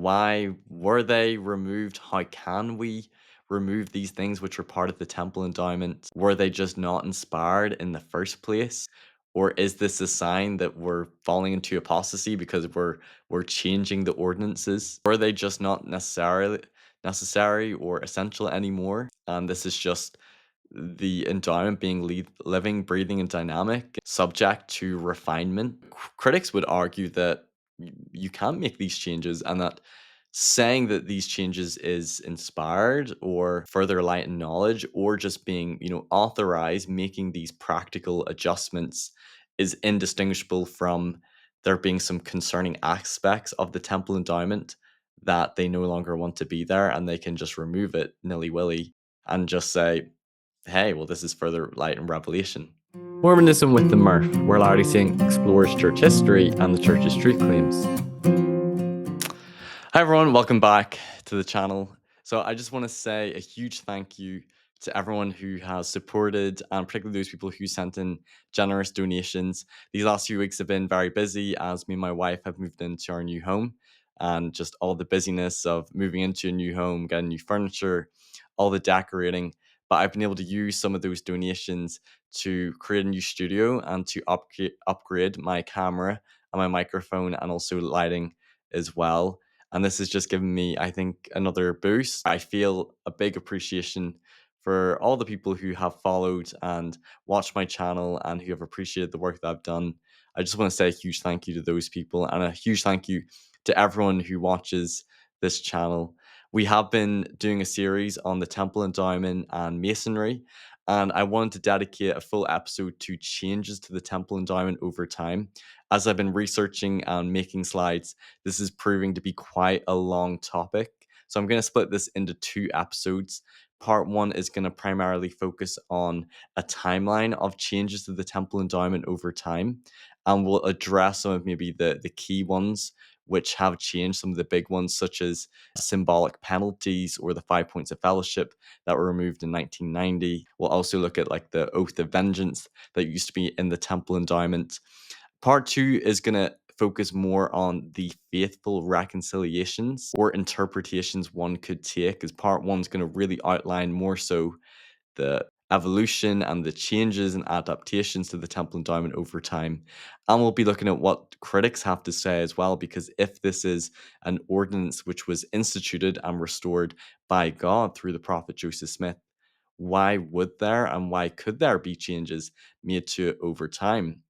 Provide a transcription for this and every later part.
Why were they removed? How can we remove these things which are part of the temple endowment? Were they just not inspired in the first place? Or is this a sign that we're falling into apostasy because we're changing the ordinances? Were they just not necessary or essential anymore? And this is just the endowment being living, breathing, and dynamic, subject to refinement. Critics would argue that you can't make these changes, and that saying that these changes is inspired or further light and knowledge or just being authorized making these practical adjustments is indistinguishable from there being some concerning aspects of the temple endowment that they no longer want to be there, and they can just remove it nilly-willy and just say, hey, well, this is further light and revelation. Mormonism with the Murph, where Latter-day Saint explores church history and the church's truth claims. Hi everyone, welcome back to the channel. So I just want to say a huge thank you to everyone who has supported, and particularly those people who sent in generous donations. These last few weeks have been very busy as me and my wife have moved into our new home, and just all the busyness of moving into a new home, getting new furniture, all the decorating. But I've been able to use some of those donations to create a new studio and to upgrade my camera and my microphone and also lighting as well. And this has just given me, I think, another boost. I feel a big appreciation for all the people who have followed and watched my channel and who have appreciated the work that I've done. I just want to say a huge thank you to those people and a huge thank you to everyone who watches this channel. We have been doing a series on the temple endowment and masonry, and I wanted to dedicate a full episode to changes to the temple endowment over time. As I've been researching and making slides, this is proving to be quite a long topic. So I'm going to split this into two episodes. Part one is going to primarily focus on a timeline of changes to the temple endowment over time. And we'll address some of maybe the key ones which have changed, some of the big ones, such as symbolic penalties or the 5 points of fellowship that were removed in 1990. We'll also look at like the oath of vengeance that used to be in the temple endowment. Part two is going to focus more on the faithful reconciliations or interpretations one could take, as part one is going to really outline more so the evolution and the changes and adaptations to the temple endowment over time. And we'll be looking at what critics have to say as well, because if this is an ordinance which was instituted and restored by God through the prophet Joseph Smith, why would there and why could there be changes made to it over time?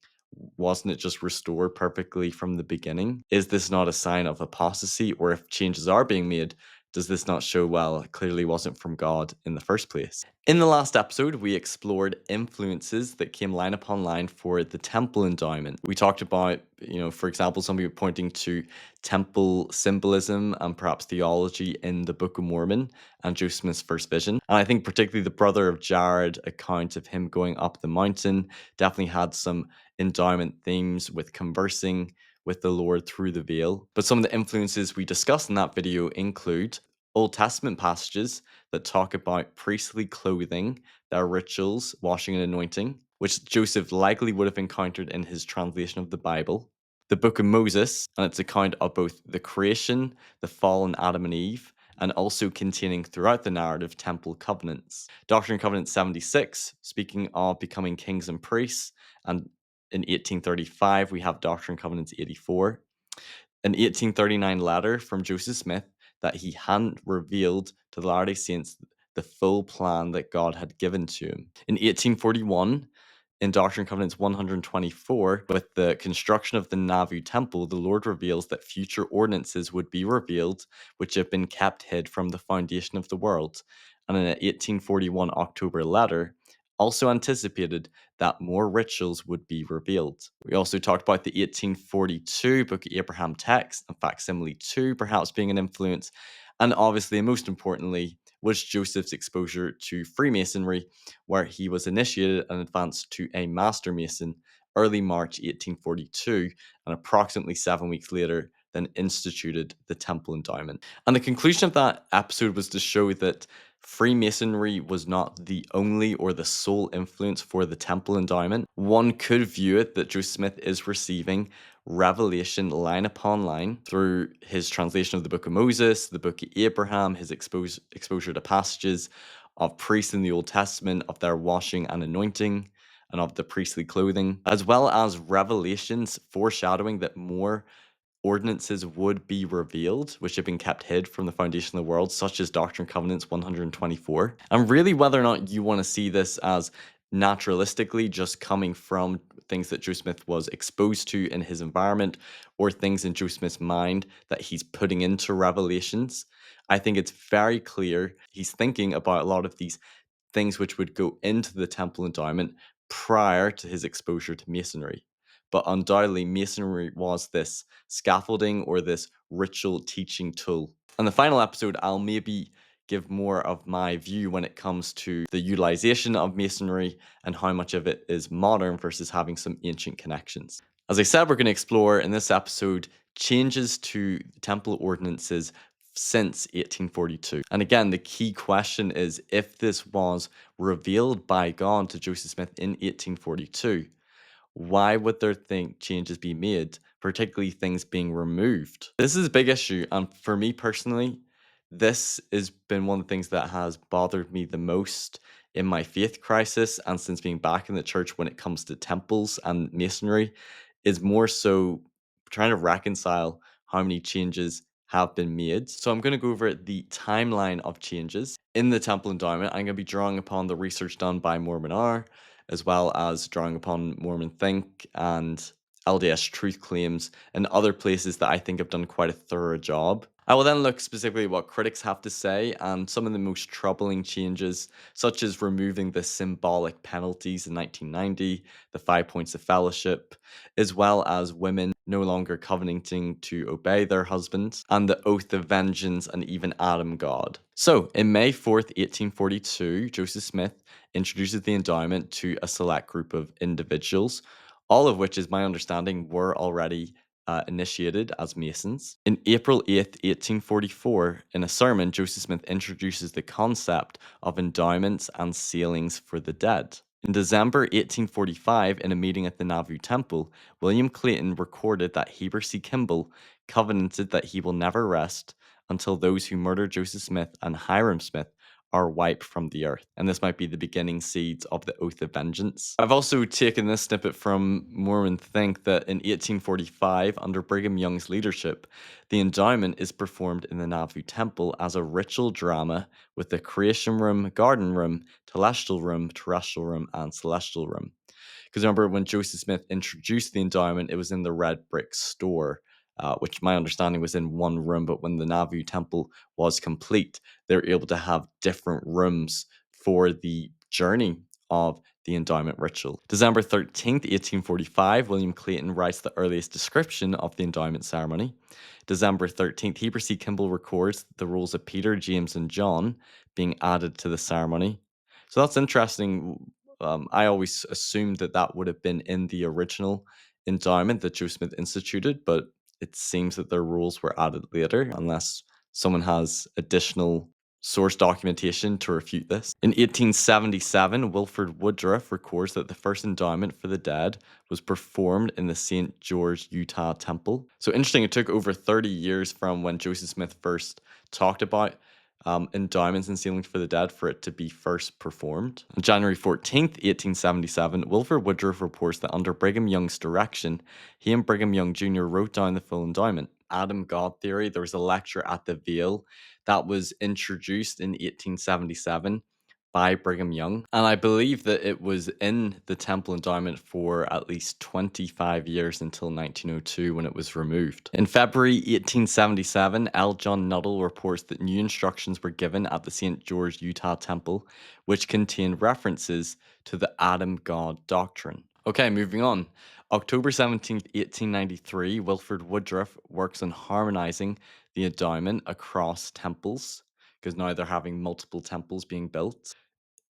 Wasn't it just restored perfectly from the beginning? Is this not a sign of apostasy? Or if changes are being made, does this not show, well, it clearly wasn't from God in the first place? In the last episode, we explored influences that came line upon line for the temple endowment. We talked about, for example, some people pointing to temple symbolism and perhaps theology in the Book of Mormon and Joseph Smith's first vision. And I think particularly the brother of Jared account of him going up the mountain definitely had some endowment themes with conversing with the Lord through the veil. But some of the influences we discussed in that video include Old Testament passages that talk about priestly clothing, their rituals, washing and anointing, which Joseph likely would have encountered in his translation of the Bible. The Book of Moses and its account of both the creation, the fallen Adam and Eve, and also containing throughout the narrative temple covenants. Doctrine and Covenants 76, speaking of becoming kings and priests, and in 1835 we have Doctrine and Covenants 84. An 1839 letter from Joseph Smith that he hadn't revealed to the Latter-day Saints the full plan that God had given to him. In 1841, in Doctrine and Covenants 124, with the construction of the Nauvoo Temple, the Lord reveals that future ordinances would be revealed, which have been kept hid from the foundation of the world. And in an 1841 October letter, also anticipated that more rituals would be revealed. We also talked about the 1842 Book of Abraham text, and Facsimile 2 perhaps being an influence, and obviously, and most importantly, was Joseph's exposure to Freemasonry, where he was initiated and advanced to a Master Mason early March 1842, and approximately 7 weeks later, then instituted the Temple Endowment. And the conclusion of that episode was to show that Freemasonry was not the only or the sole influence for the temple endowment. One could view it that Joseph Smith is receiving revelation line upon line through his translation of the Book of Moses, the Book of Abraham, his exposure to passages of priests in the Old Testament, of their washing and anointing, and of the priestly clothing, as well as revelations foreshadowing that more ordinances would be revealed, which have been kept hid from the foundation of the world, such as Doctrine and Covenants 124. And really, whether or not you want to see this as naturalistically just coming from things that Joe Smith was exposed to in his environment, or things in Joe Smith's mind that he's putting into revelations, I think it's very clear he's thinking about a lot of these things which would go into the temple endowment prior to his exposure to masonry. But undoubtedly, masonry was this scaffolding or this ritual teaching tool. In the final episode, I'll maybe give more of my view when it comes to the utilization of masonry and how much of it is modern versus having some ancient connections. As I said, we're going to explore in this episode changes to temple ordinances since 1842. And again, the key question is if this was revealed by God to Joseph Smith in 1842, why would there think changes be made, particularly things being removed? This is a big issue, and for me personally, this has been one of the things that has bothered me the most in my faith crisis and since being back in the church when it comes to temples and masonry, is more so trying to reconcile how many changes have been made. So I'm going to go over the timeline of changes in the temple endowment. I'm going to be drawing upon the research done by Mormon R, as well as drawing upon Mormon Think and LDS Truth Claims and other places that I think have done quite a thorough job. I will then look specifically at what critics have to say and some of the most troubling changes, such as removing the symbolic penalties in 1990, the 5 points of fellowship, as well as women no longer covenanting to obey their husbands, and the oath of vengeance, and even Adam God. So, in May 4th, 1842, Joseph Smith introduces the endowment to a select group of individuals, all of which, is my understanding, were already initiated as Masons. In April 8th, 1844, in a sermon, Joseph Smith introduces the concept of endowments and sealings for the dead. In December 1845, in a meeting at the Nauvoo Temple, William Clayton recorded that Heber C. Kimball covenanted that he will never rest until those who murdered Joseph Smith and Hiram Smith are wiped from the earth. And this might be the beginning seeds of the oath of vengeance. I've also taken this snippet from Mormon Think that in 1845, under Brigham Young's leadership, the endowment is performed in the Nauvoo Temple as a ritual drama with the creation room, garden room, telestial room, terrestrial room, and celestial room. Because remember, when Joseph Smith introduced the endowment, it was in the red brick store, which my understanding was in one room. But when the Nauvoo Temple was complete, they were able to have different rooms for the journey of the endowment ritual. December 13th, 1845, William Clayton writes the earliest description of the endowment ceremony. December 13th, Heber C. Kimball records the roles of Peter, James, and John being added to the ceremony. So that's interesting. I always assumed that that would have been in the original endowment that Joe Smith instituted, but it seems that their rules were added later, unless someone has additional source documentation to refute this. In 1877, Wilford Woodruff records that the first endowment for the dead was performed in the St. George, Utah temple. So interesting, it took over 30 years from when Joseph Smith first talked about endowments and sealings for the dead for it to be first performed. On January 14th, 1877, Wilford Woodruff reports that under Brigham Young's direction, he and Brigham Young Jr. wrote down the full endowment. Adam God theory, there was a lecture at the Veil that was introduced in 1877 by Brigham Young. And I believe that it was in the temple endowment for at least 25 years until 1902 when it was removed. In February 1877, L. John Nuttall reports that new instructions were given at the St. George, Utah temple, which contained references to the Adam God doctrine. Okay, moving on. October 17th, 1893, Wilford Woodruff works on harmonizing the endowment across temples, because now they're having multiple temples being built.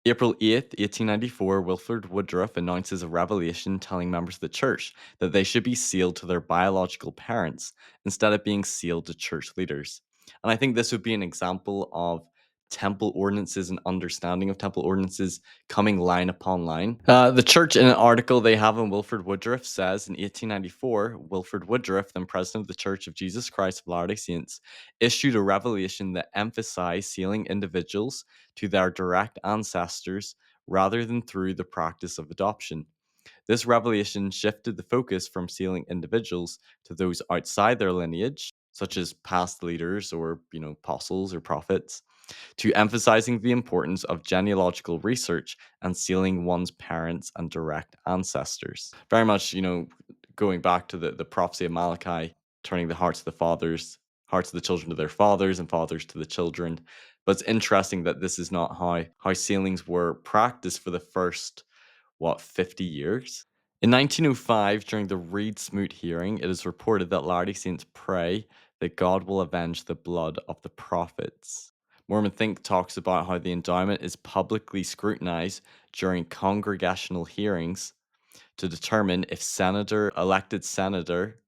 April 8th, 1894, Wilford Woodruff announces a revelation telling members of the church that they should be sealed to their biological parents instead of being sealed to church leaders. And I think this would be an example of temple ordinances and understanding of temple ordinances coming line upon line. The church, in an article they have on Wilford Woodruff, says in 1894, Wilford Woodruff, then president of the Church of Jesus Christ of Latter-day Saints, issued a revelation that emphasized sealing individuals to their direct ancestors rather than through the practice of adoption. This revelation shifted the focus from sealing individuals to those outside their lineage, such as past leaders or, apostles or prophets, to emphasizing the importance of genealogical research and sealing one's parents and direct ancestors. Very much, going back to the prophecy of Malachi, turning the hearts of the fathers, hearts of the children to their fathers, and fathers to the children. But it's interesting that this is not how sealings were practiced for the first 50 years? In 1905, during the Reed Smoot hearing, it is reported that Latter-day Saints pray that God will avenge the blood of the prophets. Mormon Think talks about how the endowment is publicly scrutinized during congregational hearings to determine if elected senator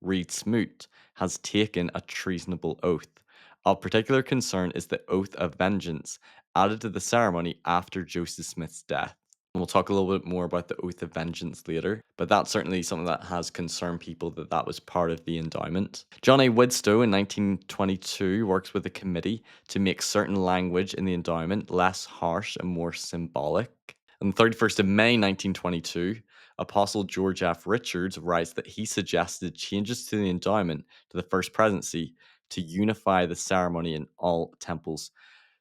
Reed Smoot has taken a treasonable oath. Of particular concern is the oath of vengeance added to the ceremony after Joseph Smith's death. And we'll talk a little bit more about the oath of vengeance later, but that's certainly something that has concerned people that was part of the endowment. John A. Widstow in 1922 works with a committee to make certain language in the endowment less harsh and more symbolic. On the 31st of May 1922, Apostle George F. Richards writes that he suggested changes to the endowment to the First Presidency to unify the ceremony in all temples.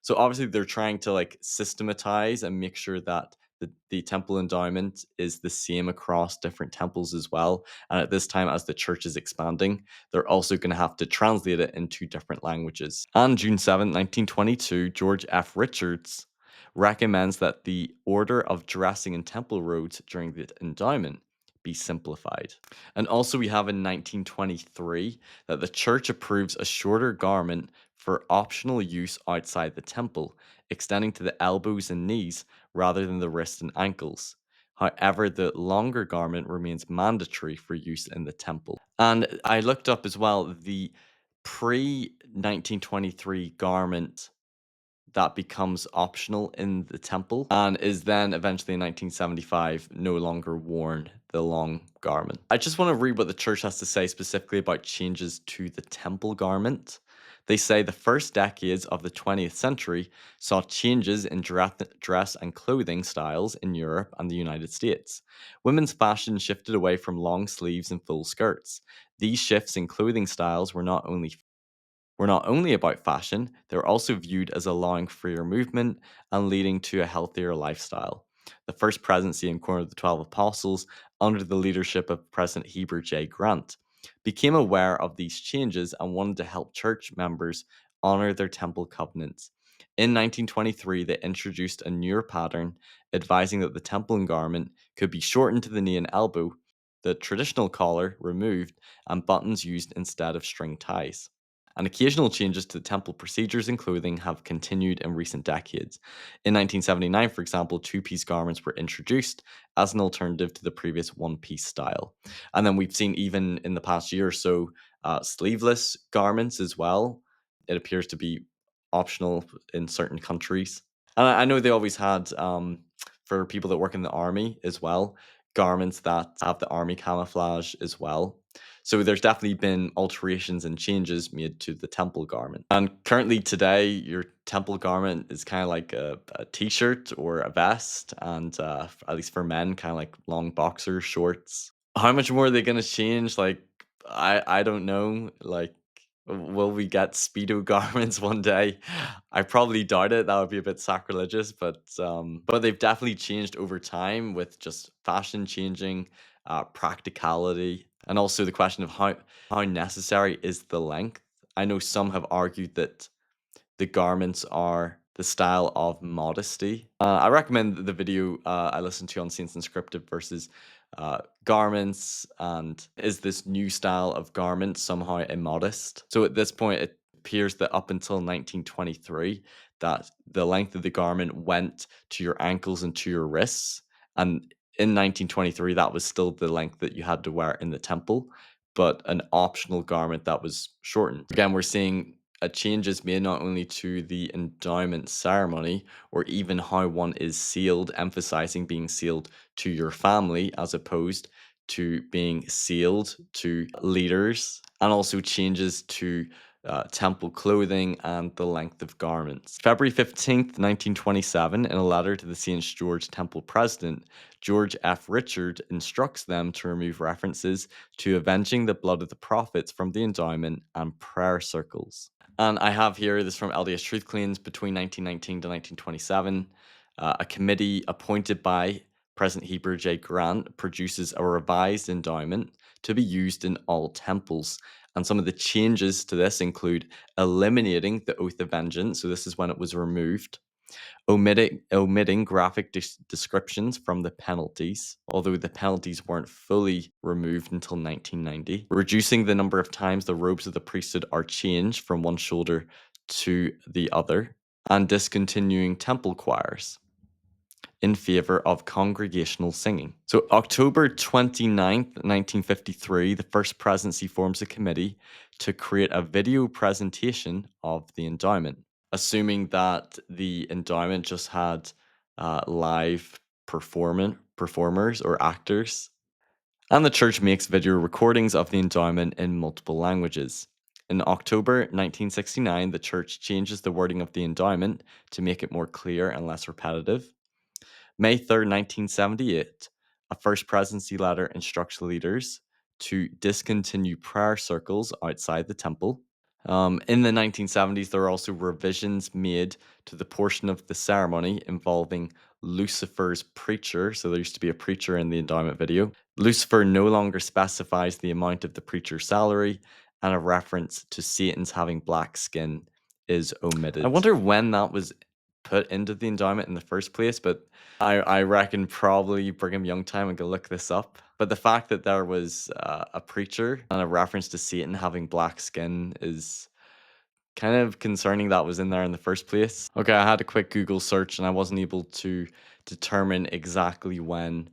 So obviously they're trying to systematize and make sure that the temple endowment is the same across different temples as well. And at this time, as the church is expanding, they're also going to have to translate it into different languages. On June 7th, 1922, George F. Richards recommends that the order of dressing in temple robes during the endowment be simplified. And also, we have in 1923 that the church approves a shorter garment for optional use outside the temple, extending to the elbows and knees rather than the wrists and ankles. However, the longer garment remains mandatory for use in the temple. And I looked up as well the pre 1923 garment that becomes optional in the temple and is then eventually in 1975 no longer worn, the long garment. I just want to read what the church has to say specifically about changes to the temple garment. They say the first decades of the 20th century saw changes in dress and clothing styles in Europe and the United States. Women's fashion shifted away from long sleeves and full skirts. These shifts in clothing styles were not only about fashion, they were also viewed as allowing freer movement and leading to a healthier lifestyle. The First Presidency and Quorum of the 12 Apostles, under the leadership of President Heber J. Grant, became aware of these changes and wanted to help church members honor their temple covenants. In 1923, they introduced a newer pattern advising that the temple garment could be shortened to the knee and elbow, the traditional collar removed, and buttons used instead of string ties. And occasional changes to temple procedures and clothing have continued in recent decades. In 1979, for example, two-piece garments were introduced as an alternative to the previous one-piece style. And then we've seen even in the past year or so, sleeveless garments as well. It appears to be optional in certain countries. And I know they always had, for people that work in the army as well, garments that have the army camouflage as well. So there's definitely been alterations and changes made to the temple garment. And currently today, your temple garment is kind of like a t-shirt or a vest, and at least for men, kind of like long boxer shorts. How much more are they going to change? I don't know. Will we get speedo garments one day? I probably doubt it. That would be a bit sacrilegious, but they've definitely changed over time with just fashion changing, practicality, and also the question of how necessary is the length. I know some have argued that the garments are the style of modesty. I recommend the video I listened to on Saints Unscripted versus garments, and is this new style of garment somehow immodest? So at this point, it appears that up until 1923, that the length of the garment went to your ankles and to your wrists, and in 1923, that was still the length that you had to wear in the temple, but an optional garment that was shortened. Again, we're seeing changes made not only to the endowment ceremony or even how one is sealed, emphasizing being sealed to your family as opposed to being sealed to leaders, and also changes to temple clothing and the length of garments. February 15th, 1927, in a letter to the St. George Temple president, George F. Richard instructs them to remove references to avenging the blood of the prophets from the endowment and prayer circles. And I have here this from LDS Truth Claims between 1919 to 1927. A committee appointed by President Heber J. Grant produces a revised endowment to be used in all temples. And some of the changes to this include eliminating the oath of vengeance. So, this is when it was removed, omitting graphic descriptions from the penalties, although the penalties weren't fully removed until 1990, reducing the number of times the robes of the priesthood are changed from one shoulder to the other, and discontinuing temple choirs in favor of congregational singing. So, October 29th, 1953, the First Presidency forms a committee to create a video presentation of the endowment, assuming that the endowment just had live performers or actors, and the church makes video recordings of the endowment in multiple languages. In October 1969, the church changes the wording of the endowment to make it more clear and less repetitive. May 3rd, 1978, a First Presidency letter instructs leaders to discontinue prayer circles outside the temple. In the 1970s, there were also revisions made to the portion of the ceremony involving Lucifer's preacher. So there used to be a preacher in the endowment video. Lucifer no longer specifies the amount of the preacher's salary, and a reference to Satan's having black skin is omitted. I wonder when that was put into the endowment in the first place, but I reckon probably Brigham Young time. I can look this up. But the fact that there was a preacher and a reference to Satan having black skin is kind of concerning that was in there in the first place. Okay, I had a quick Google search and I wasn't able to determine exactly when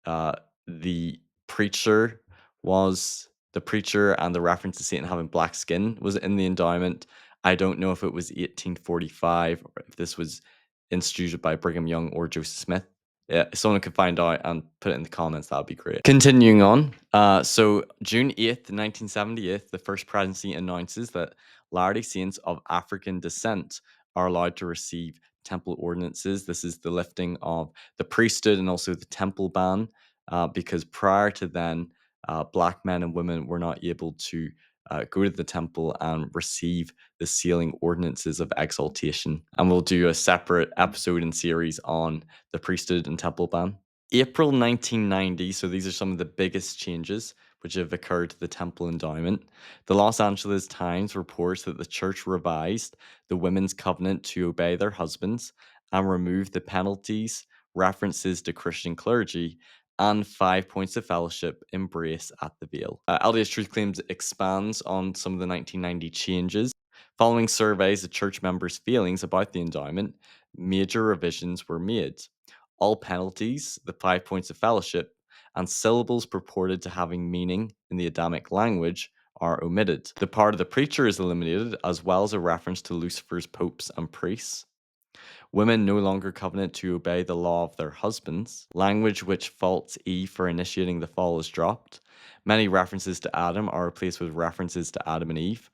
uh, the preacher the preacher and the reference to Satan having black skin was in the endowment. I don't know if it was 1845 or if this was instituted by Brigham Young or Joseph Smith. Yeah, if someone could find out and put it in the comments, that would be great. Continuing on, so June 8th, 1978, the First Presidency announces that Latter-day Saints of African descent are allowed to receive temple ordinances. This is the lifting of the priesthood and also the temple ban, because prior to then, black men and women were not able to go to the temple and receive the sealing ordinances of exaltation. And we'll do a separate episode and series on the priesthood and temple ban. April 1990, so these are some of the biggest changes which have occurred to the temple endowment. The Los Angeles Times reports that the church revised the women's covenant to obey their husbands and removed the penalties, references to Christian clergy, and 5 points of fellowship embrace at the veil. LDS Truth Claims expands on some of the 1990 changes. Following surveys of church members' feelings about the endowment, major revisions were made. All penalties, the 5 points of fellowship, and syllables purported to having meaning in the Adamic language are omitted. The part of the preacher is eliminated, as well as a reference to Lucifer's popes and priests. Women no longer covenant to obey the law of their husbands. Language which faults Eve for initiating the fall is dropped. Many references to Adam are replaced with references to Adam and Eve.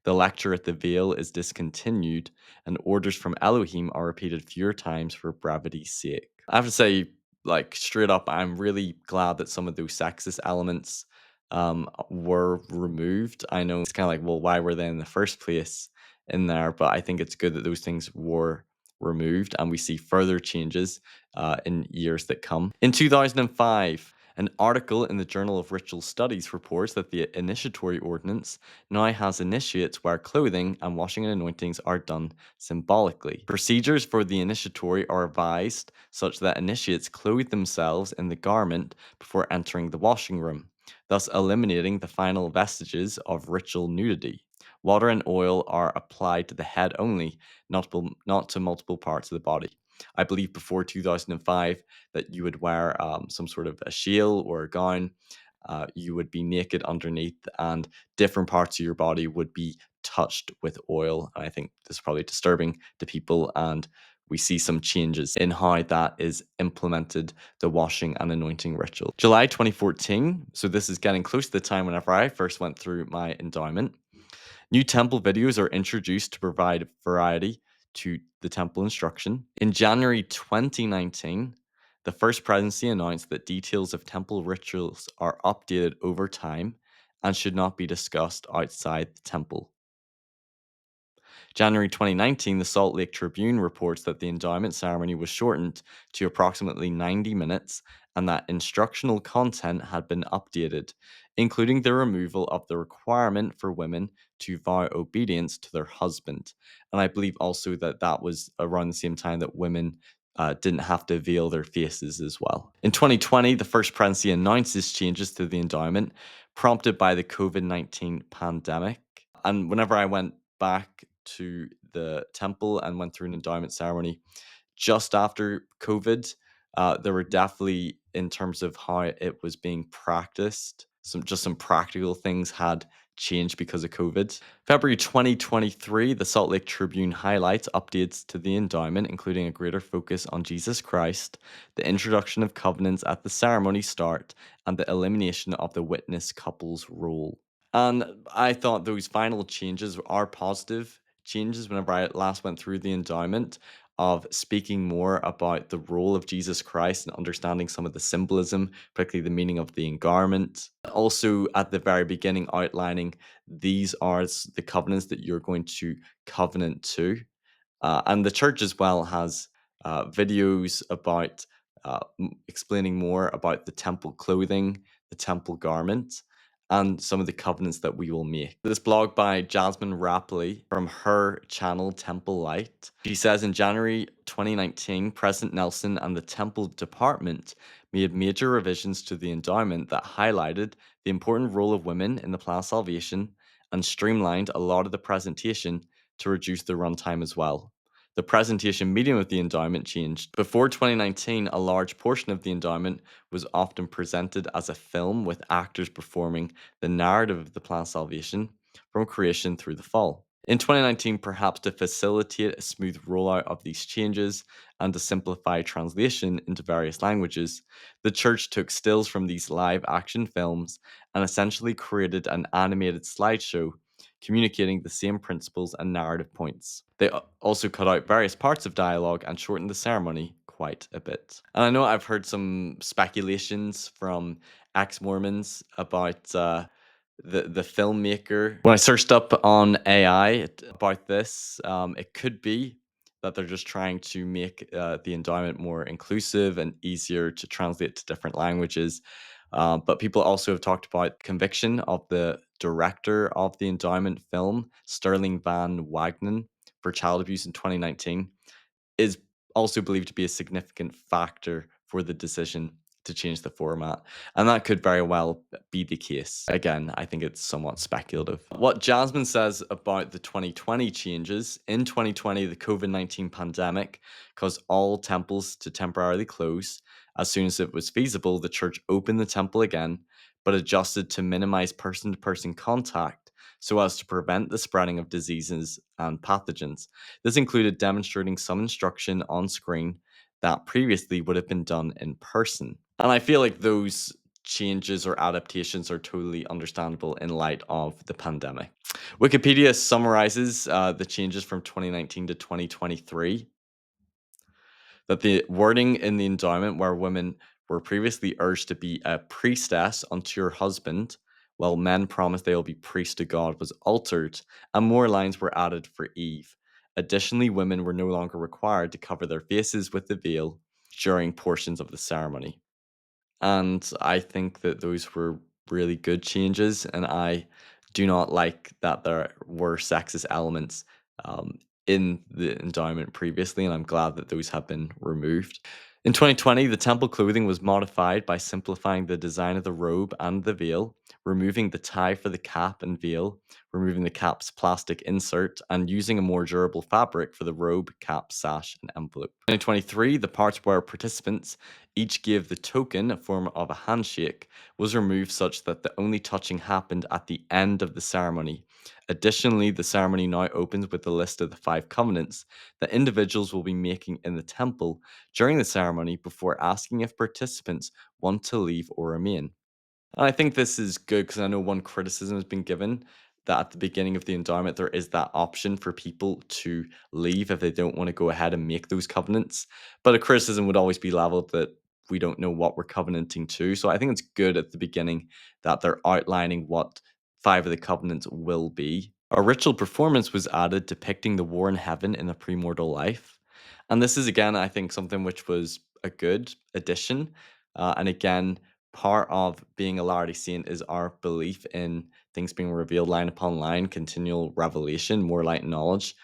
The lecture at the veil is discontinued, and orders from Elohim are repeated fewer times for brevity's sake. I have to say, like, straight up, I'm really glad that some of those sexist elements were removed. I know it's kind of like, well, why were they in the first place in there? But I think it's good that those things were removed, and we see further changes in years that come. In 2005, an article in the Journal of Ritual Studies reports that the initiatory ordinance now has initiates wear clothing and washing and anointings are done symbolically. Procedures for the initiatory are revised such that initiates clothe themselves in the garment before entering the washing room, thus eliminating the final vestiges of ritual nudity. Water and oil are applied to the head only, not to multiple parts of the body. I believe before 2005 that you would wear some sort of a shield or a gown. You would be naked underneath, and different parts of your body would be touched with oil. And I think this is probably disturbing to people. And we see some changes in how that is implemented, the washing and anointing ritual. July 2014. So this is getting close to the time whenever I first went through my endowment. New temple videos are introduced to provide variety to the temple instruction. In January 2019, the First Presidency announced that details of temple rituals are updated over time and should not be discussed outside the temple. January 2019, the Salt Lake Tribune reports that the endowment ceremony was shortened to approximately 90 minutes and that instructional content had been updated, including the removal of the requirement for women to vow obedience to their husband. And I believe also that that was around the same time that women didn't have to veil their faces as well. In 2020, the First Presidency announced these changes to the endowment, prompted by the COVID-19 pandemic. And whenever I went back to the temple and went through an endowment ceremony just after COVID, there were definitely, in terms of how it was being practiced, some practical things had changed because of COVID. February 2023, the Salt Lake Tribune highlights updates to the endowment, including a greater focus on Jesus Christ, the introduction of covenants at the ceremony start, and the elimination of the witness couple's role. And I thought those final changes are positive changes whenever I last went through the endowment of speaking more about the role of Jesus Christ and understanding some of the symbolism, particularly the meaning of the engarment. Also, at the very beginning, outlining these are the covenants that you're going to covenant to. And the church as well has videos about explaining more about the temple clothing, the temple garment, and some of the covenants that we will make. This blog by Jasmine Rapley from her channel Temple Light. She says in January 2019, President Nelson and the Temple Department made major revisions to the endowment that highlighted the important role of women in the plan of salvation and streamlined a lot of the presentation to reduce the runtime as well. The presentation medium of the endowment changed. Before 2019, a large portion of the endowment was often presented as a film with actors performing the narrative of the plan of salvation from creation through the fall. In 2019, perhaps to facilitate a smooth rollout of these changes and to simplify translation into various languages, the church took stills from these live action films and essentially created an animated slideshow communicating the same principles and narrative points. They also cut out various parts of dialogue and shortened the ceremony quite a bit. And I know I've heard some speculations from ex-Mormons about the filmmaker. When I searched up on AI about this, it could be that they're just trying to make the endowment more inclusive and easier to translate to different languages. But people also have talked about conviction of the director of the endowment film, Sterling Van Wagenen, for child abuse in 2019 is also believed to be a significant factor for the decision to change the format. And that could very well be the case. Again, I think it's somewhat speculative. What Jasmine says about the 2020 changes in 2020, the COVID 19 pandemic caused all temples to temporarily close. As soon as it was feasible, the church opened the temple again, but adjusted to minimize person to person contact so as to prevent the spreading of diseases and pathogens. This included demonstrating some instruction on screen that previously would have been done in person. And I feel like those changes or adaptations are totally understandable in light of the pandemic. Wikipedia summarizes the changes from 2019 to 2023 that the wording in the endowment where women were previously urged to be a priestess unto your husband, while men promised they will be priests to God, was altered, and more lines were added for Eve. Additionally, women were no longer required to cover their faces with the veil during portions of the ceremony. And I think that those were really good changes, and I do not like that there were sexist elements in the endowment previously, and I'm glad that those have been removed. In 2020, the temple clothing was modified by simplifying the design of the robe and the veil, removing the tie for the cap and veil, removing the cap's plastic insert, and using a more durable fabric for the robe, cap, sash, and envelope. In 2023, the parts where participants each gave the token a form of a handshake was removed such that the only touching happened at the end of the ceremony, Additionally, the ceremony now opens with a list of the five covenants that individuals will be making in the temple during the ceremony before asking if participants want to leave or remain. And I think this is good because I know one criticism has been given that at the beginning of the endowment, there is that option for people to leave if they don't want to go ahead and make those covenants. But a criticism would always be leveled that we don't know what we're covenanting to. So I think it's good at the beginning that they're outlining what five of the covenants will be. A ritual performance was added depicting the war in heaven in a premortal life. And this is, again, I think something which was a good addition. And again, part of being a Latter-day Saint is our belief in things being revealed line upon line, continual revelation, more light and knowledge.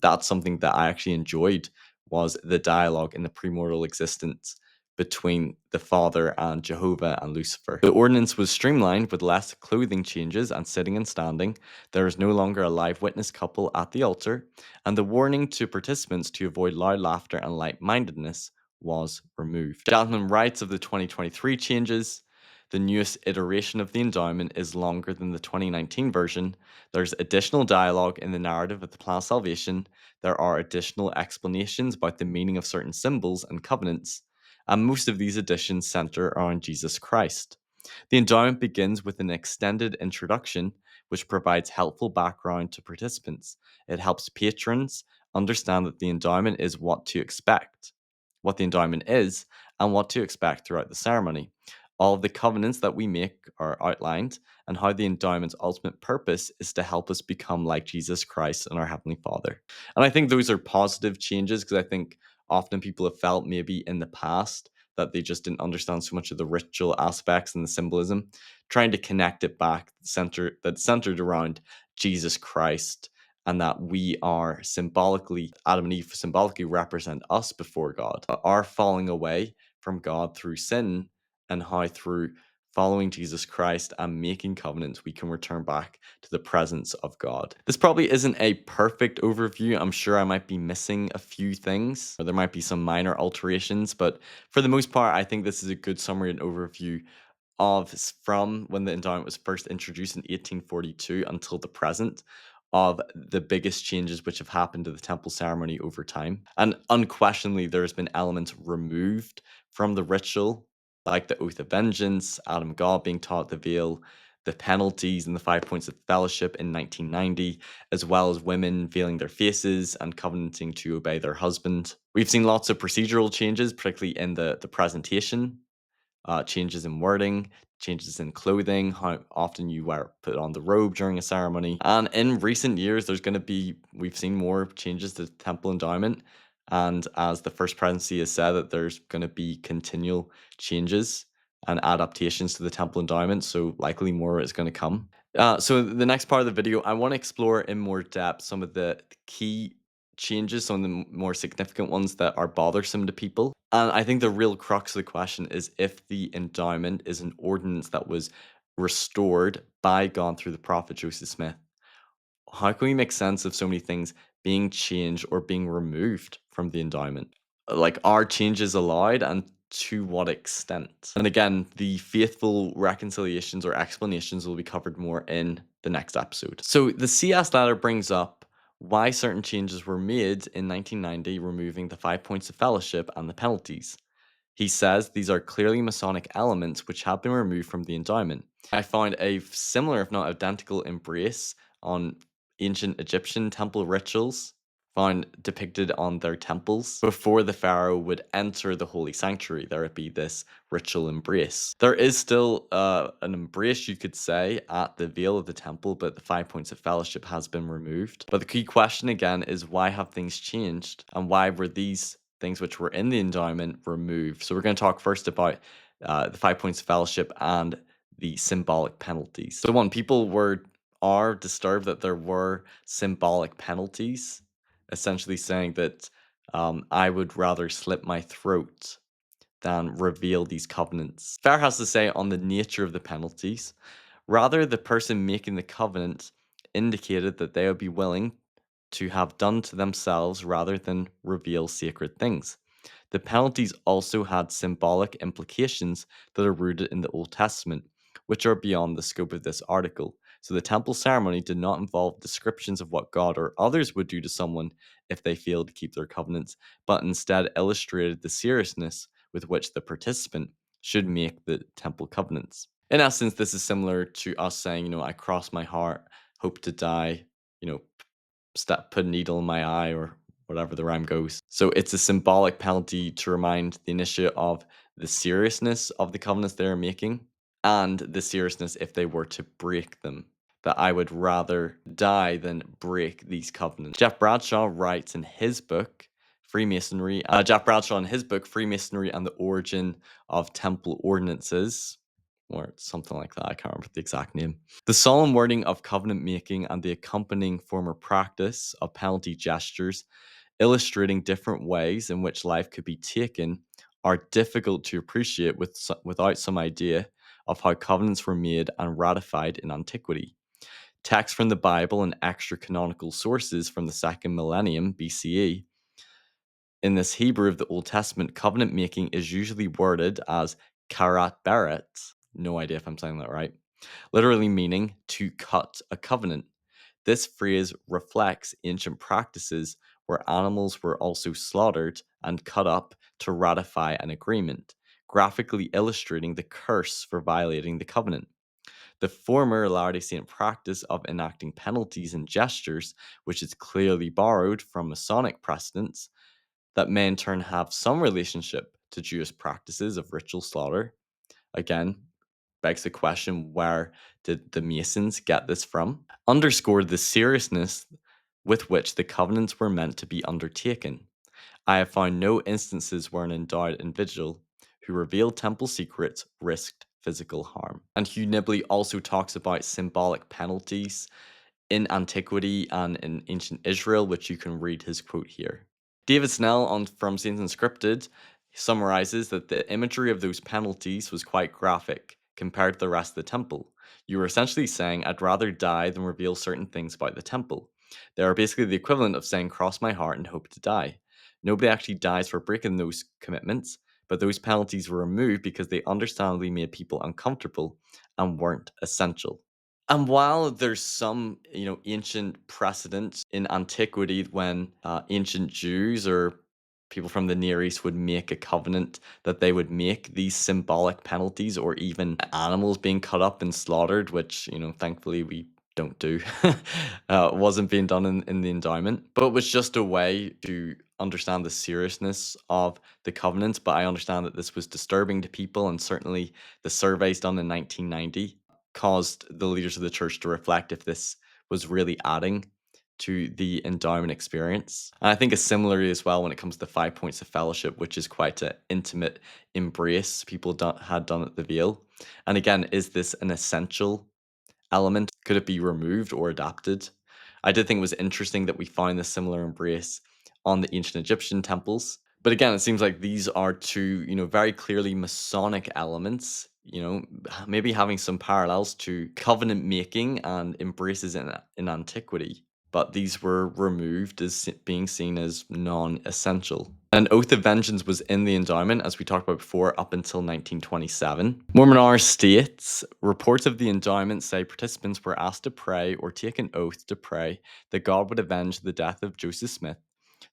That's something that I actually enjoyed was the dialogue in the premortal existence between the Father and Jehovah and Lucifer. The ordinance was streamlined with less clothing changes and sitting and standing. There is no longer a live witness couple at the altar, and the warning to participants to avoid loud laughter and light-mindedness was removed. Jasmine writes of the 2023 changes. The newest iteration of the endowment is longer than the 2019 version. There's additional dialogue in the narrative of the plan of salvation. There are additional explanations about the meaning of certain symbols and covenants, and most of these additions center around Jesus Christ. The endowment begins with an extended introduction, which provides helpful background to participants. It helps patrons understand that the endowment is what the endowment is, and what to expect throughout the ceremony. All of the covenants that we make are outlined, and how the endowment's ultimate purpose is to help us become like Jesus Christ and our Heavenly Father. And I think those are positive changes because I think often people have felt maybe in the past that they just didn't understand so much of the ritual aspects and the symbolism, trying to connect it back centered around Jesus Christ and that we are symbolically, Adam and Eve symbolically represent us before God. Our falling away from God through sin, and how through following Jesus Christ and making covenants, we can return back to the presence of God. This probably isn't a perfect overview. I'm sure I might be missing a few things, or there might be some minor alterations, but for the most part, I think this is a good summary and overview from when the endowment was first introduced in 1842 until the present, of the biggest changes which have happened to the temple ceremony over time. And unquestionably, there's been elements removed from the ritual, like the oath of vengeance, Adam God being taught the veil, the penalties and the 5 points of fellowship in 1990, as well as women veiling their faces and covenanting to obey their husband. We've seen lots of procedural changes, particularly in the presentation, changes in wording, changes in clothing, how often you put on the robe during a ceremony. And in recent years, we've seen more changes to the temple endowment. And as the first presidency has said, that there's going to be continual changes and adaptations to the temple endowment. So likely more is going to come. So the next part of the video, I want to explore in more depth some of the key changes, some of the more significant ones that are bothersome to people. And I think the real crux of the question is if the endowment is an ordinance that was restored by God through the prophet Joseph Smith. How can we make sense of so many things being changed or being removed from the endowment? Like, are changes allowed and to what extent? And again, the faithful reconciliations or explanations will be covered more in the next episode. So the CS letter brings up why certain changes were made in 1990, removing the 5 points of fellowship and the penalties. He says these are clearly Masonic elements which have been removed from the endowment. I found a similar, if not identical, embrace on ancient Egyptian temple rituals found depicted on their temples. Before the pharaoh would enter the holy sanctuary, there would be this ritual embrace. There is still an embrace, you could say, at the veil of the temple, but the 5 points of fellowship has been removed. But the key question again is why have things changed, and why were these things which were in the endowment removed? So we're going to talk first about the 5 points of fellowship and the symbolic penalties. So one, people are disturbed that there were symbolic penalties, essentially saying that I would rather slit my throat than reveal these covenants. Fair has to say on the nature of the penalties. Rather, the person making the covenant indicated that they would be willing to have done to themselves rather than reveal sacred things. The penalties also had symbolic implications that are rooted in the Old Testament, which are beyond the scope of this article. So the temple ceremony did not involve descriptions of what God or others would do to someone if they failed to keep their covenants, but instead illustrated the seriousness with which the participant should make the temple covenants. In essence, this is similar to us saying, I cross my heart, hope to die, you know, put a needle in my eye, or whatever the rhyme goes. So it's a symbolic penalty to remind the initiate of the seriousness of the covenants they're making and the seriousness if they were to break them. That I would rather die than break these covenants. Jeff Bradshaw writes in his book, Freemasonry and the Origin of Temple Ordinances, or something like that. I can't remember the exact name. The solemn wording of covenant making and the accompanying former practice of penalty gestures, illustrating different ways in which life could be taken, are difficult to appreciate without some idea of how covenants were made and ratified in antiquity. Texts from the Bible and extra canonical sources from the second millennium BCE. In this Hebrew of the Old Testament, covenant making is usually worded as karat beret. No idea if I'm saying that right. Literally meaning to cut a covenant. This phrase reflects ancient practices where animals were also slaughtered and cut up to ratify an agreement, graphically illustrating the curse for violating the covenant. The former Latter-day Saint practice of enacting penalties and gestures, which is clearly borrowed from Masonic precedents, that may in turn have some relationship to Jewish practices of ritual slaughter. Again, begs the question, where did the Masons get this from? Underscored the seriousness with which the covenants were meant to be undertaken. I have found no instances where an endowed individual who revealed temple secrets risked physical harm. And Hugh Nibley also talks about symbolic penalties in antiquity and in ancient Israel, which you can read his quote here. David Snell from Saints Unscripted summarizes that the imagery of those penalties was quite graphic compared to the rest of the temple. You were essentially saying, I'd rather die than reveal certain things about the temple. They are basically the equivalent of saying, cross my heart and hope to die. Nobody actually dies for breaking those commitments, but those penalties were removed because they understandably made people uncomfortable and weren't essential. And while there's some, ancient precedent in antiquity when ancient Jews or people from the Near East would make a covenant that they would make these symbolic penalties, or even animals being cut up and slaughtered, which, thankfully we don't do, wasn't being done in the endowment, but it was just a way to understand the seriousness of the covenants. But I understand that this was disturbing to people, and certainly the surveys done in 1990 caused the leaders of the church to reflect if this was really adding to the endowment experience. And I think it's similarly as well when it comes to the 5 points of fellowship, which is quite an intimate embrace people had done at the veil. And again, is this an essential element? Could it be removed or adapted? I did think it was interesting that we find this similar embrace on the ancient Egyptian temples. But again, it seems like these are two, very clearly Masonic elements, maybe having some parallels to covenant making and embraces in antiquity. But these were removed as being seen as non-essential. An oath of vengeance was in the endowment, as we talked about before, up until 1927. Mormon R states, reports of the endowment say participants were asked to pray or take an oath to pray that God would avenge the death of Joseph Smith.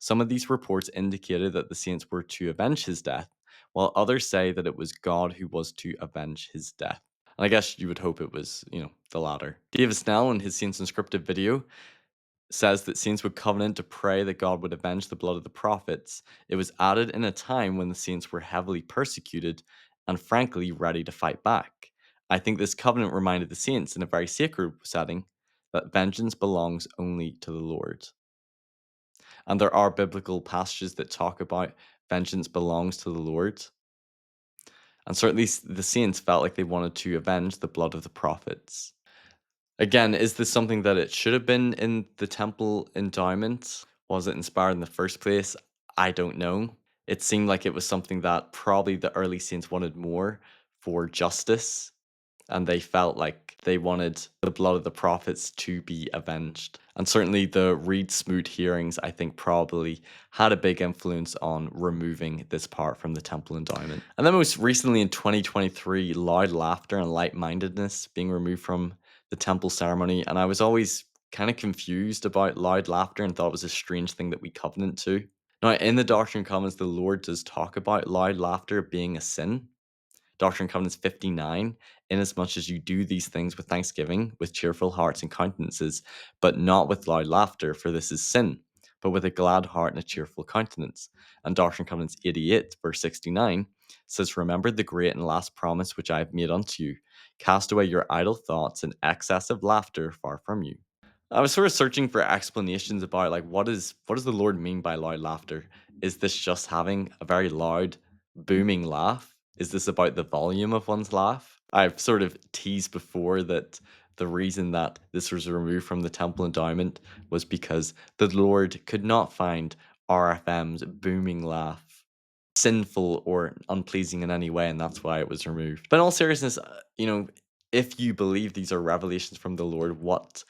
Some of these reports indicated that the saints were to avenge his death, while others say that it was God who was to avenge his death. And I guess you would hope it was, the latter. David Snell, in his Saints Unscripted video, says that saints would covenant to pray that God would avenge the blood of the prophets. It was added in a time when the saints were heavily persecuted and frankly ready to fight back. I think this covenant reminded the saints in a very sacred setting that vengeance belongs only to the Lord. And there are biblical passages that talk about vengeance belongs to the Lord. And certainly the saints felt like they wanted to avenge the blood of the prophets. Again, is this something that it should have been in the temple endowment? Was it inspired in the first place? I don't know. It seemed like it was something that probably the early saints wanted more for justice, and they felt like they wanted the blood of the prophets to be avenged. And certainly the Reed Smoot hearings, I think, probably had a big influence on removing this part from the temple endowment. And then most recently in 2023, loud laughter and light-mindedness being removed from the temple ceremony, and I was always kind of confused about loud laughter and thought it was a strange thing that we covenant to. Now, in the Doctrine and Covenants, the Lord does talk about loud laughter being a sin. Doctrine and Covenants 59, inasmuch as you do these things with thanksgiving, with cheerful hearts and countenances, but not with loud laughter, for this is sin, but with a glad heart and a cheerful countenance. And Doctrine and Covenants 88, verse 69, says, Remember the great and last promise which I have made unto you. Cast away your idle thoughts and excessive laughter far from you. I was sort of searching for explanations about like what does the Lord mean by loud laughter? Is this just having a very loud, booming laugh? Is this about the volume of one's laugh? I've sort of teased before that the reason that this was removed from the temple endowment was because the Lord could not find RFM's booming laugh sinful or unpleasing in any way, and that's why it was removed. But in all seriousness, if you believe these are revelations from the Lord, what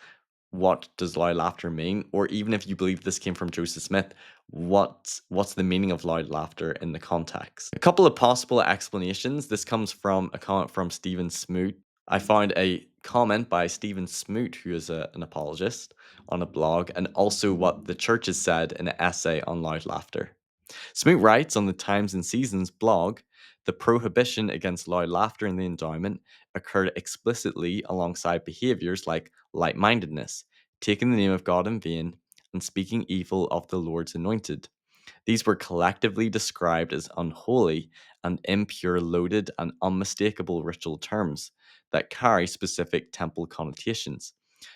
does loud laughter mean? Or even if you believe this came from Joseph Smith, what's the meaning of loud laughter in the context? A couple of possible explanations. This comes from a comment from Stephen Smoot. I found a comment by Stephen Smoot, who is an apologist, on a blog, and also what the church has said in an essay on loud laughter. Smoot writes on the Times and Seasons blog, the prohibition against loud laughter in the endowment occurred explicitly alongside behaviors like light mindedness, taking the name of God in vain, and speaking evil of the Lord's anointed. These were collectively described as unholy and impure, loaded and unmistakable ritual terms that carry specific temple connotations.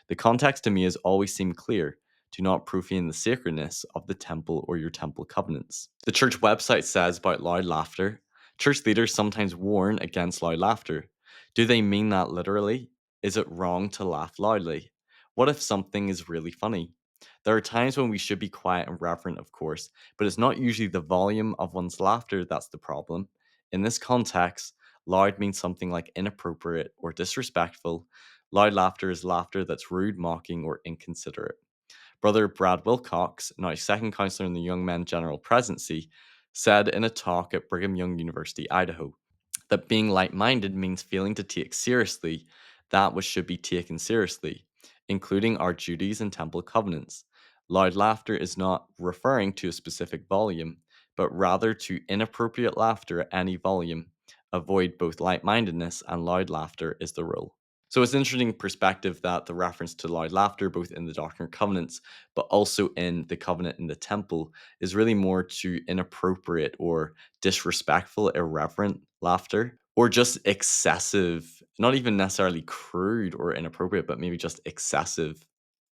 The context to me has always seemed clear. Do not profane the sacredness of the temple or your temple covenants. The church website says about loud laughter. Church leaders sometimes warn against loud laughter. Do they mean that literally? Is it wrong to laugh loudly? What if something is really funny? There are times when we should be quiet and reverent, of course, but it's not usually the volume of one's laughter that's the problem. In this context, loud means something like inappropriate or disrespectful. Loud laughter is laughter that's rude, mocking, or inconsiderate. Brother Brad Wilcox, now second counselor in the Young Men General Presidency, said in a talk at Brigham Young University, Idaho, that being light minded means failing to take seriously that which should be taken seriously, including our duties and temple covenants. Loud laughter is not referring to a specific volume, but rather to inappropriate laughter at any volume. Avoid both light mindedness and loud laughter is the rule. So it's an interesting perspective that the reference to loud laughter, both in the Doctrine and Covenants, but also in the covenant in the temple, is really more to inappropriate or disrespectful, irreverent laughter, or just excessive, not even necessarily crude or inappropriate, but maybe just excessive.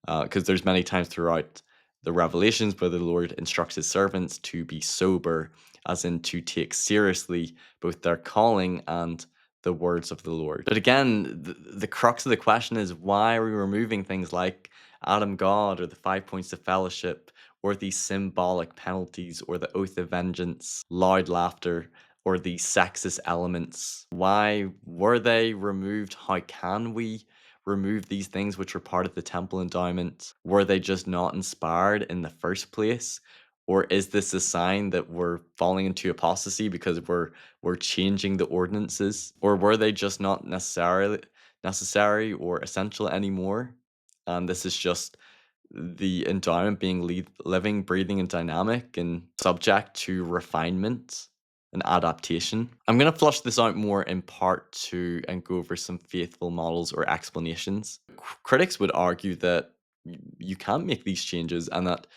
Because there's many times throughout the Revelations where the Lord instructs his servants to be sober, as in to take seriously both their calling and the words of the Lord. But again, the crux of the question is why are we removing things like Adam God or the 5 points of fellowship or these symbolic penalties or the oath of vengeance, loud laughter, or these sexist elements? Why were they removed? How can we remove these things which were part of the temple endowment? Were they just not inspired in the first place? Or is this a sign that we're falling into apostasy because we're changing the ordinances? Or were they just not necessarily necessary or essential anymore? And this is just the endowment being living, breathing, and dynamic and subject to refinement and adaptation. I'm going to flush this out more in part two and go over some faithful models or explanations. Critics would argue that you can't make these changes and that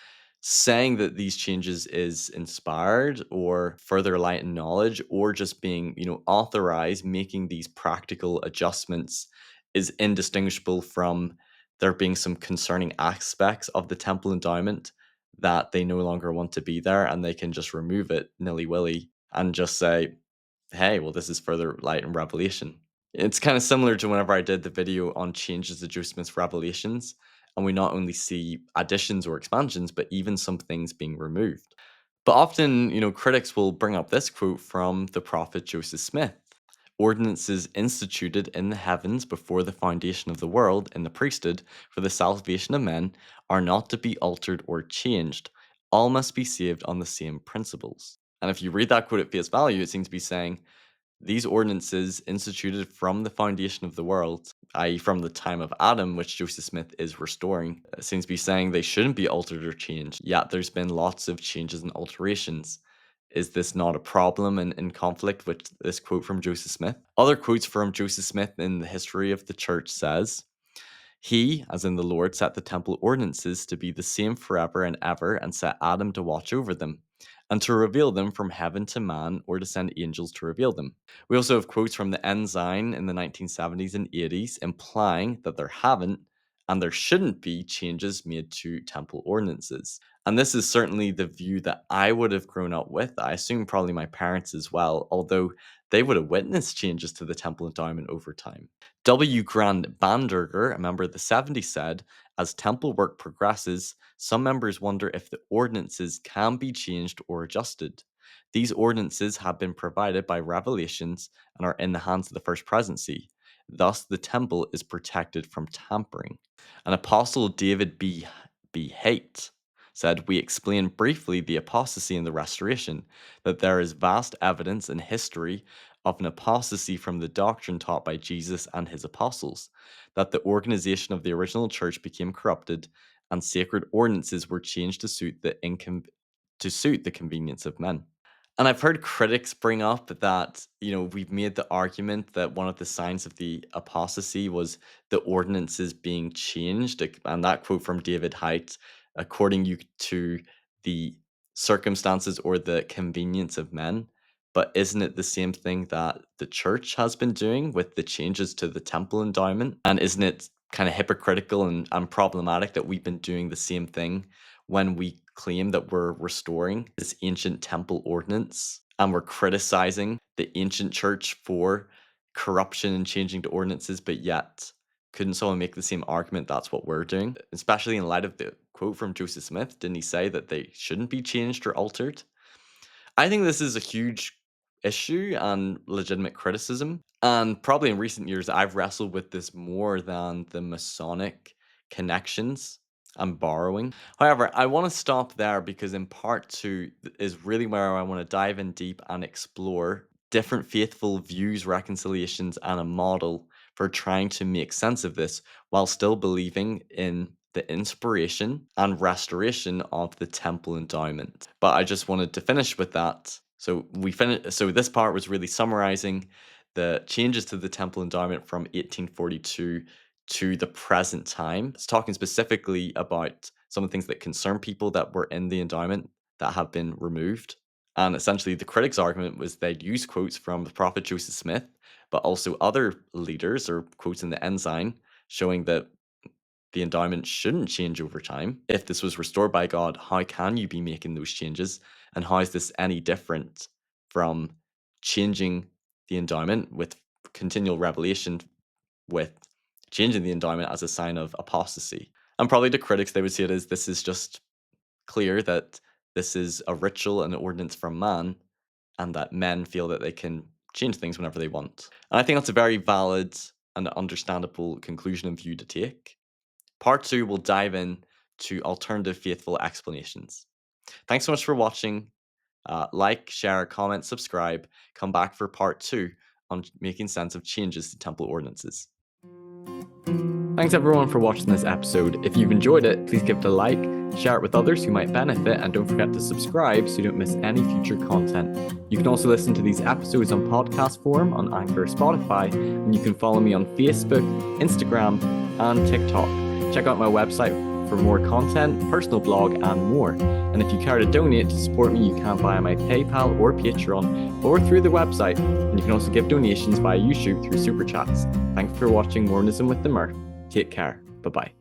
saying that these changes is inspired or further light and knowledge or just being authorized making these practical adjustments is indistinguishable from there being some concerning aspects of the temple endowment that they no longer want to be there and they can just remove it nilly-willy and just say, hey, well, this is further light and revelation. It's kind of similar to whenever I did the video on changes to Joseph Smith's revelations, and we not only see additions or expansions, but even some things being removed. But often, critics will bring up this quote from the prophet Joseph Smith. Ordinances instituted in the heavens before the foundation of the world in the priesthood for the salvation of men are not to be altered or changed. All must be saved on the same principles. And if you read that quote at face value, it seems to be saying These ordinances, instituted from the foundation of the world, i.e., from the time of Adam, which Joseph Smith is restoring, seems to be saying they shouldn't be altered or changed, yet there's been lots of changes and alterations. Is this not a problem and in conflict with this quote from Joseph Smith? Other quotes from Joseph Smith in the history of the church says, he, as in the Lord, set the temple ordinances to be the same forever and ever, and set Adam to watch over them, and to reveal them from heaven to man, or to send angels to reveal them. We also have quotes from the Ensign in the 1970s and 80s implying that there haven't and there shouldn't be changes made to temple ordinances. And this is certainly the view that I would have grown up with. I assume probably my parents as well, although they would have witnessed changes to the temple endowment over time. W. Grant Banderger, a member of the 70s, said, as temple work progresses, some members wonder if the ordinances can be changed or adjusted. These ordinances have been provided by revelations and are in the hands of the First Presidency. Thus, the temple is protected from tampering. An apostle, David B. Haight, said, we explain briefly the apostasy and the restoration, that there is vast evidence in history of an apostasy from the doctrine taught by Jesus and his apostles, that the organization of the original church became corrupted, and sacred ordinances were changed to suit the convenience of men. And I've heard critics bring up that, we've made the argument that one of the signs of the apostasy was the ordinances being changed. And that quote from David Haight, according to the circumstances or the convenience of men. But isn't it the same thing that the church has been doing with the changes to the temple endowment? And isn't it kind of hypocritical and problematic that we've been doing the same thing when we claim that we're restoring this ancient temple ordinance and we're criticizing the ancient church for corruption and changing the ordinances, but yet couldn't someone make the same argument that's what we're doing? Especially in light of the quote from Joseph Smith, didn't he say that they shouldn't be changed or altered? I think this is a huge issue and legitimate criticism. And probably in recent years, I've wrestled with this more than the Masonic connections and borrowing. However, I want to stop there because in part two is really where I want to dive in deep and explore different faithful views, reconciliations, and a model for trying to make sense of this while still believing in the inspiration and restoration of the temple endowment. But I just wanted to finish with that. So this part was really summarizing the changes to the temple endowment from 1842 to the present time. It's talking specifically about some of the things that concern people that were in the endowment that have been removed. And essentially, the critics' argument was they'd use quotes from the prophet Joseph Smith, but also other leaders or quotes in the Ensign showing that the endowment shouldn't change over time. If this was restored by God, how can you be making those changes? And how is this any different from changing the endowment with continual revelation, with changing the endowment as a sign of apostasy? And probably the critics, they would see it as this is just clear that this is a ritual and an ordinance from man, and that men feel that they can change things whenever they want. And I think that's a very valid and understandable conclusion and view to take. Part two will dive in to alternative faithful explanations. Thanks so much for watching. Like, share, comment, subscribe. Come back for part two on making sense of changes to temple ordinances. Thanks everyone for watching this episode. If you've enjoyed it, please give it a like, share it with others who might benefit, and don't forget to subscribe so you don't miss any future content. You can also listen to these episodes on podcast form on Anchor or Spotify, and you can follow me on Facebook, Instagram, and TikTok. Check out my website for more content, personal blog, and more. And if you care to donate to support me, you can via my PayPal or Patreon, or through the website. And you can also give donations via YouTube through Super Chats. Thanks for watching Mormonism with the Murph. Take care. Bye-bye.